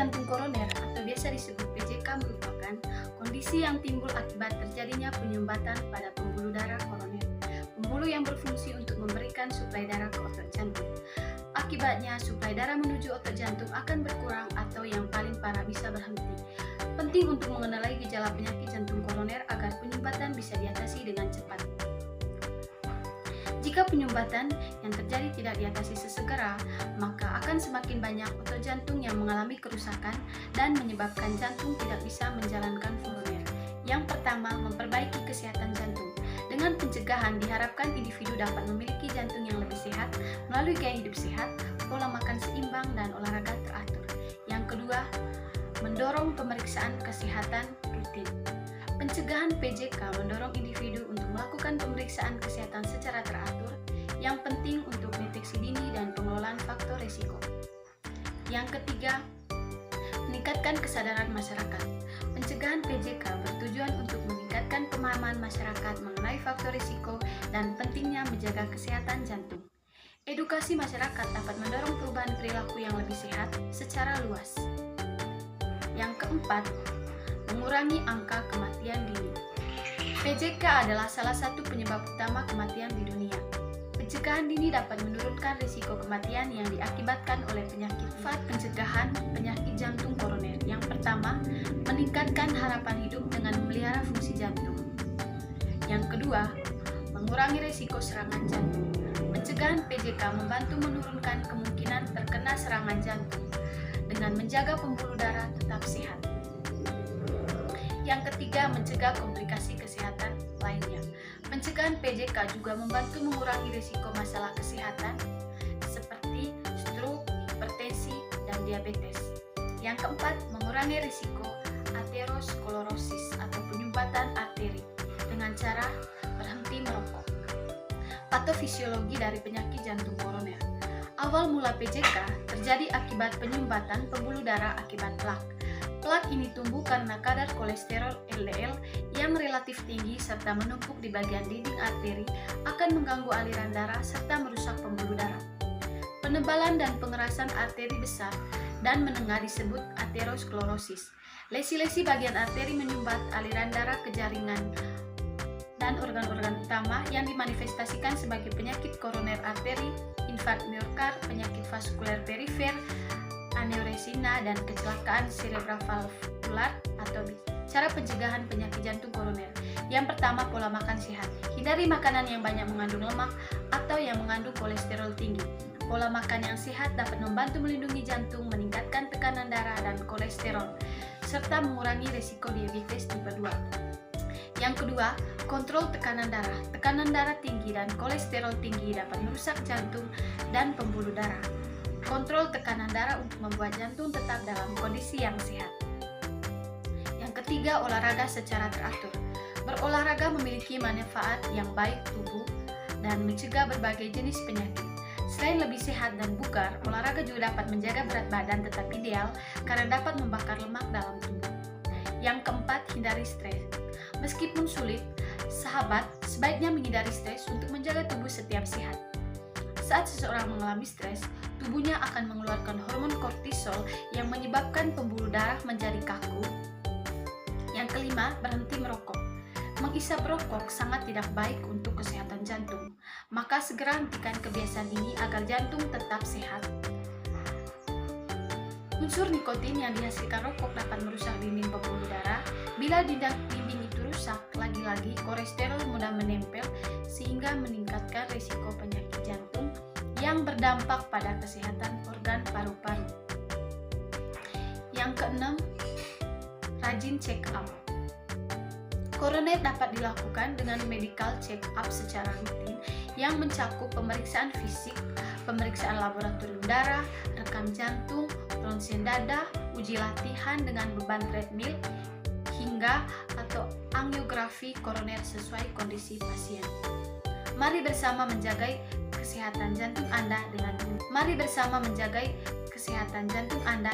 jantung koroner atau biasa disebut PJK merupakan kondisi yang timbul akibat terjadinya penyumbatan pada pembuluh darah koroner, pembuluh yang berfungsi untuk memberikan suplai darah ke otot jantung. Akibatnya, suplai darah menuju otot jantung akan berkurang atau yang paling parah bisa berhenti. Penting untuk mengenali gejala penyakit jantung koroner agar penyumbatan bisa diatasi dengan cepat. Jika penyumbatan yang terjadi tidak diatasi sesegera, maka akan semakin banyak otot jantung yang mengalami kerusakan dan menyebabkan jantung tidak bisa menjalankan fungsi. Yang pertama, memperbaiki kesehatan jantung. Dengan pencegahan, diharapkan individu dapat memiliki jantung yang lebih sehat melalui gaya hidup sehat, pola makan seimbang, dan olahraga teratur. Yang kedua, mendorong pemeriksaan kesehatan rutin. Pencegahan PJK mendorong individu untuk melakukan pemeriksaan kesehatan secara teratur, yang penting untuk deteksi dini dan pengelolaan faktor risiko. Yang ketiga, meningkatkan kesadaran masyarakat. Pencegahan PJK bertujuan untuk meningkatkan pemahaman masyarakat mengenai faktor risiko dan pentingnya menjaga kesehatan jantung. Edukasi masyarakat dapat mendorong perubahan perilaku yang lebih sehat secara luas. Yang keempat, mengurangi angka kematian dini. PJK adalah salah satu penyebab utama kematian di dunia. Pencegahan dini dapat menurunkan risiko kematian yang diakibatkan oleh penyakit. Pencegahan penyakit jantung koroner. Yang pertama, meningkatkan harapan hidup dengan memelihara fungsi jantung. Yang kedua, mengurangi risiko serangan jantung. Pencegahan PJK membantu menurunkan kemungkinan terkena serangan jantung dengan menjaga pembuluh darah tetap sehat. Yang ketiga, mencegah komplikasi kesehatan lainnya. Pencegahan PJK juga membantu mengurangi risiko masalah kesehatan seperti stroke, hipertensi, dan diabetes. Yang keempat, mengurangi risiko aterosklerosis atau penyumbatan arteri dengan cara berhenti merokok. Patofisiologi dari penyakit jantung koroner. Awal mula PJK terjadi akibat penyumbatan pembuluh darah akibat plak. Plak ini tumbuh karena kadar kolesterol LDL yang relatif tinggi serta menumpuk di bagian dinding arteri akan mengganggu aliran darah serta merusak pembuluh darah. Penebalan dan pengerasan arteri besar dan menengah disebut aterosklerosis. Lesi-lesi bagian arteri menyumbat aliran darah ke jaringan dan organ-organ utama yang dimanifestasikan sebagai penyakit koroner arteri, infark miokard, penyakit vaskuler perifer, aneurisma, dan kecelakaan cerebrovaskular atau cara pencegahan penyakit jantung koroner. Yang pertama, pola makan sehat. Hindari makanan yang banyak mengandung lemak atau yang mengandung kolesterol tinggi. Pola makan yang sehat dapat membantu melindungi jantung, meningkatkan tekanan darah dan kolesterol, serta mengurangi risiko diabetes tipe 2. Yang kedua, kontrol tekanan darah. Tekanan darah tinggi dan kolesterol tinggi dapat merusak jantung dan pembuluh darah. Kontrol tekanan darah untuk membuat jantung tetap dalam kondisi yang sehat. Yang ketiga, olahraga secara teratur. Berolahraga memiliki manfaat yang baik tubuh dan mencegah berbagai jenis penyakit. Selain lebih sehat dan bugar, olahraga juga dapat menjaga berat badan tetap ideal karena dapat membakar lemak dalam tubuh. Yang keempat, hindari stres. Meskipun sulit, sahabat sebaiknya menghindari stres untuk menjaga tubuh setiap sehat. Saat seseorang mengalami stres, tubuhnya akan mengeluarkan hormon kortisol yang menyebabkan pembuluh darah menjadi kaku. Yang kelima, berhenti merokok. Menghisap rokok sangat tidak baik untuk kesehatan jantung. Maka segera hentikan kebiasaan ini agar jantung tetap sehat. Unsur nikotin yang dihasilkan rokok dapat merusak dinding pembuluh darah. Bila dinding itu rusak, lagi-lagi kolesterol mudah menempel sehingga meningkatkan risiko penyakit jantung yang berdampak pada kesehatan organ paru-paru. Yang keenam, rajin check up. Koroner dapat dilakukan dengan medical check up secara rutin yang mencakup pemeriksaan fisik, pemeriksaan laboratorium darah, rekam jantung, ronsen dada, uji latihan dengan beban treadmill, hingga atau angiografi koroner sesuai kondisi pasien. Mari bersama menjaga kesehatan jantung Anda dengan Mari bersama menjaga kesehatan jantung Anda.